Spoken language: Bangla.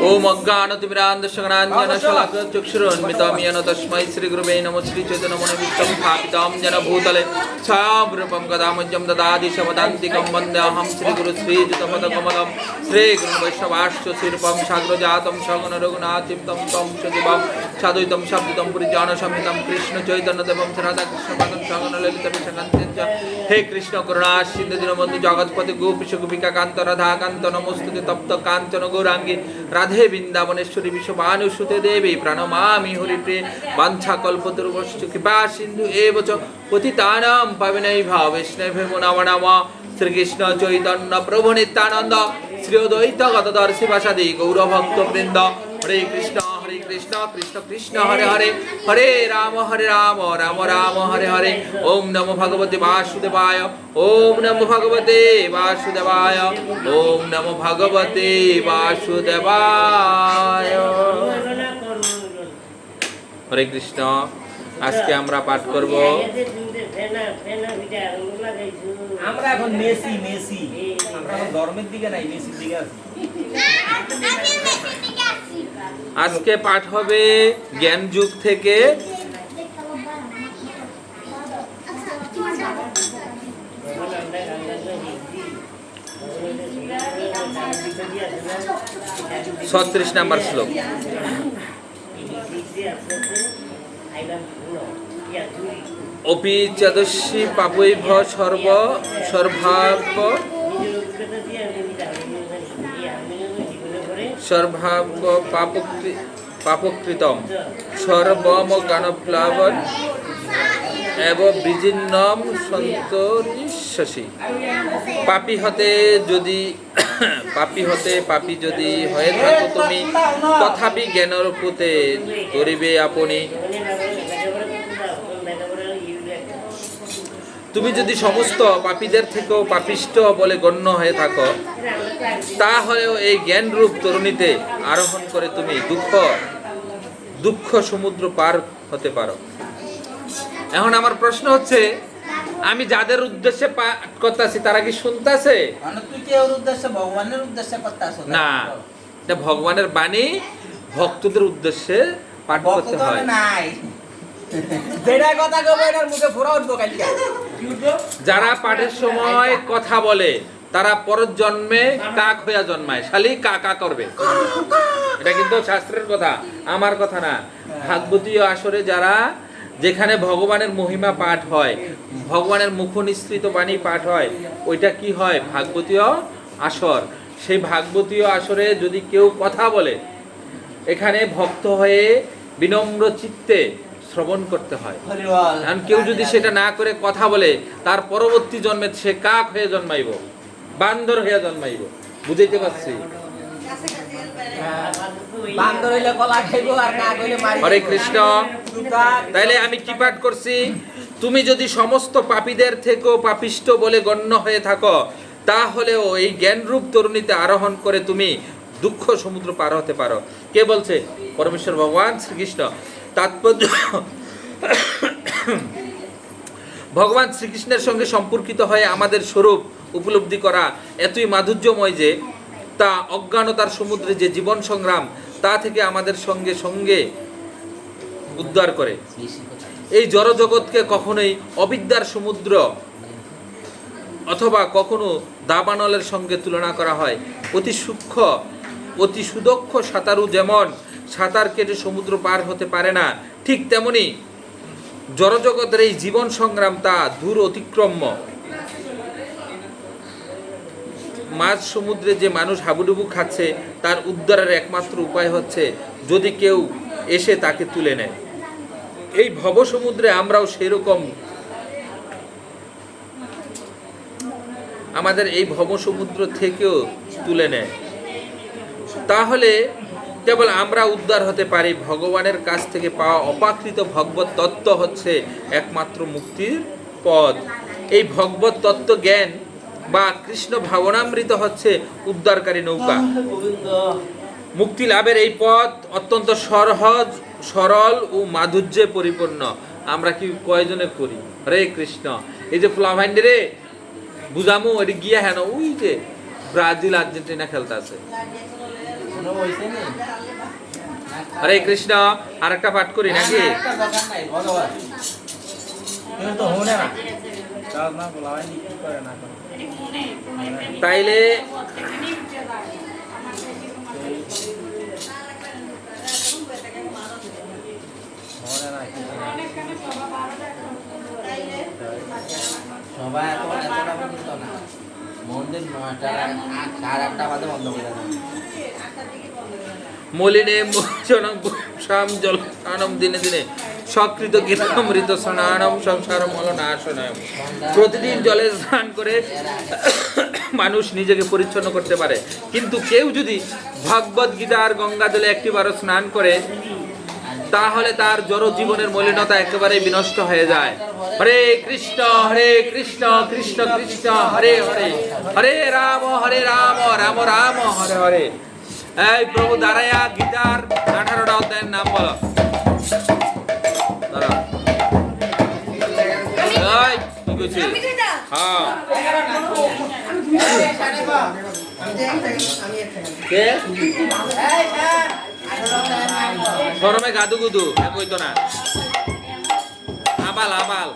ओम अज्ञानतिमिरान्धश्रवणाञ्जनशलाकचक्षुरुन्मिलितं येन तस्मै श्रीगुरुवे नमः श्रीचैतन्यमनोभीष्टं स्थापितं येन भूतले छायां रूपं कदा मह्यं ददाति शपदान्तिकं वन्देऽहं श्रीगुरु श्रीयुतपदकमलं श्रीगुरुवैष्णवाश्च श्रीरूपं साग्रजातं सगुणरघुनाथं तं सजीवं साद्वैतं शब्दितं पुरीजानसंहितं कृष्णचैतन्यदेवं राधाकृष्णपादं सगुणललितविशाखान्त्य हे कृष्ण करुणा सिन्धु दीनबन्धु जगत्पति गोपीश गोपिकान्त राधाकान्त नमोस्तुते तप्त काञ्चन गौरांगी राधे वृंदावनेश्वरी विश्वभानुसुते देवी प्रणमामि हरिप्रिये वाञ्छाकल्पतरुभ्यश्च कृपा सिन्धु एव च पतितानां पावनैर्भ्यो वैष्णवेभ्यो नमो नमः श्रीकृष्ण चैतन्य प्रभु नित्यानंद श्री अद्वैत गदाधर शिवासादि गौरभक्तवृंद हरे कृष्ण कृष्ण कृष्ण हरे हरे हरे राम राम राम हरे हरे ओम नमो भगवते वासुदेवाय ओम नमो भगवते वासुदेवाय ओम नमो भगवते वासुदेवाय हरे कृष्ण आज के আমরা পাঠ করব আমরা এখন মেসি মেসি আমরা এখন ধর্মের দিকে নাই মেসির দিকে আছি আজকে পাঠ হবে জ্ঞান যুগ থেকে ছত্রিশ নম্বর শ্লোক অপি চদস্যি পাপৈভ সর্বাপ পাপকৃতম সর্বম জ্ঞানপ্লাবন এব বিজিন্নম সন্তরিষ্যসি পাপী হতে পাপী যদি হয়ে থাকো তুমি তথাপি জ্ঞানের পুতে করিবে আপনি তুমি যদি সমস্ত পাপীদের থেকেও পাপিষ্ঠ বলে গণ্য হয়ে থাকো তাহলেও এই জ্ঞানরূপ তরুণীতে আরোহণ করে তুমি দুঃখ সমুদ্র পার হতে পারো। এখন আমার প্রশ্ন হচ্ছে আমি যাদের উদ্দেশ্যে পাঠ করতেছি তারা কি শুনতেছে? ভগবানের উদ্দেশ্যে করতেছো না, এটা ভগবানের বাণী ভক্তদের উদ্দেশ্যে পাঠ করতে হয়। যারা পাঠের সময় কথা বলে তারা পরের জন্মে কাক হইয়া জন্মায়, শালি কাকা করবে। এটা কিন্তু শাস্ত্রের কথা, আমার কথা না। ভাগবতীয় আসরে যারা যেখানে ভগবানের মহিমা পাঠ হয়, ভগবানের মুখ নিঃসৃত বাণী পাঠ হয়, ওইটা কি হয়? ভাগবতীয় আসর। সেই ভাগবতীয় আসরে যদি কেউ কথা বলে, এখানে ভক্ত হয়ে বিনম্র চিত্তে শ্রবণ করতে হয়। কারণ কেউ যদি সেটা না করে কথা বলে, তার পরবর্তী জন্মে সে কাক হয়ে জন্মাইব, বান্দর হয়ে জন্মাইব। বুঝাইতে পারছি? হরে কৃষ্ণ। তাইলে আমি কি পাঠ করছি? তুমি যদি সমস্ত পাপীদের থেকেও পাপিষ্ঠ বলে গণ্য হয়ে থাকো তাহলেও এই জ্ঞানরূপ তরুণীতে আরোহণ করে তুমি দুঃখ সমুদ্র পার হতে পারো। কে বলছে? পরমেশ্বর ভগবান শ্রীকৃষ্ণ। তাৎপর্য, ভগবান শ্রীকৃষ্ণের সঙ্গে সম্পর্কিত হয়ে আমাদের স্বরূপ উপলব্ধি করা এতই মাধুর্যময় যে তা অজ্ঞানতার সমুদ্রে যে জীবন সংগ্রাম তা থেকে আমাদের সঙ্গে সঙ্গে উদ্ধার করে। এই জড়জগৎকে কখনোই অবিদ্যার সমুদ্র অথবা কখনো দাবানলের সঙ্গে তুলনা করা হয়। অতি সূক্ষ্ম অতি সুদক্ষ সাঁতারু যেমন সাঁতার কেটে সমুদ্র পার হতে পারে না, ঠিক তেমনি জড়জগতের এই জীবন সংগ্রাম তা দূর অতিক্রম্য। মাঝ সমুদ্রে যে মানুষ হাবুডুবু খাচ্ছে তার উদ্ধারের একমাত্র উপায় হচ্ছে যদি কেউ এসে তাকে তুলে নেয়। এই ভব সমুদ্রে আমরাও সেরকম, আমাদের এই ভব সমুদ্র থেকেও তুলে নেয়। তাহলে কেবল আমরা উদ্ধার হতে পারি। ভগবানের কাছ থেকে পাওয়া অপাকৃত ভগবত তত্ত্ব হচ্ছে একমাত্র মুক্তির পথ। এই ভগবত তত্ত্ব জ্ঞান বা কৃষ্ণ ভাবনামৃত হচ্ছে উদ্ধারকারী নৌকা। মুক্তি লাভের এই পথ অত্যন্ত সহজ, সরল ও মাধুর্যে পরিপূর্ণ। আমরা কি কয়জনে করি? হরে কৃষ্ণ। এই যে ফুলাভাইন্ডে রে বুঝামু, এটি গিয়া হেন ওই যে ব্রাজিল আর্জেন্টিনা খেলতেছে। কোনো হইছে নি হরে কৃষ্ণ। আরেকটা পাঠ করি নাকি? একটা দরকার নাই ভগবান কেউ তো হনে না কাজ না বলা হয়নি কি করে না করে তাইলে হনে না কিছু না। সবাই এতটা পর্যন্ত না মন্দির 9টা 8:30 বাজে বন্ধ করে দেয়। মলিনে মোচনং পুংসাম জলস্নানম দিনে দিনে সকৃত কীর্তমৃত স্নানম সংসার মলনাশনম। প্রতিদিন জলে স্নান করে মানুষ নিজেকে পরিচ্ছন্ন করতে পারে, কিন্তু কেউ যদি ভগবদ গীতার গঙ্গা জলে একটিবারও স্নান করে তাহলে তার জড় জীবনের মলিনতা একেবারে বিনষ্ট হয়ে যায়। হরে কৃষ্ণ কৃষ্ণ কৃষ্ণ হরে হরে, হরে রাম রাম রাম হরে হরে। এই প্রভু দাঁড়ায়া গীতার 18টা অধ্যায়ের নাম বলো। দাঁড়াও। এই, কি কইছিস? হ্যাঁ। কে? গরমে গাদু গুদু কইতো না। আবাল আবাল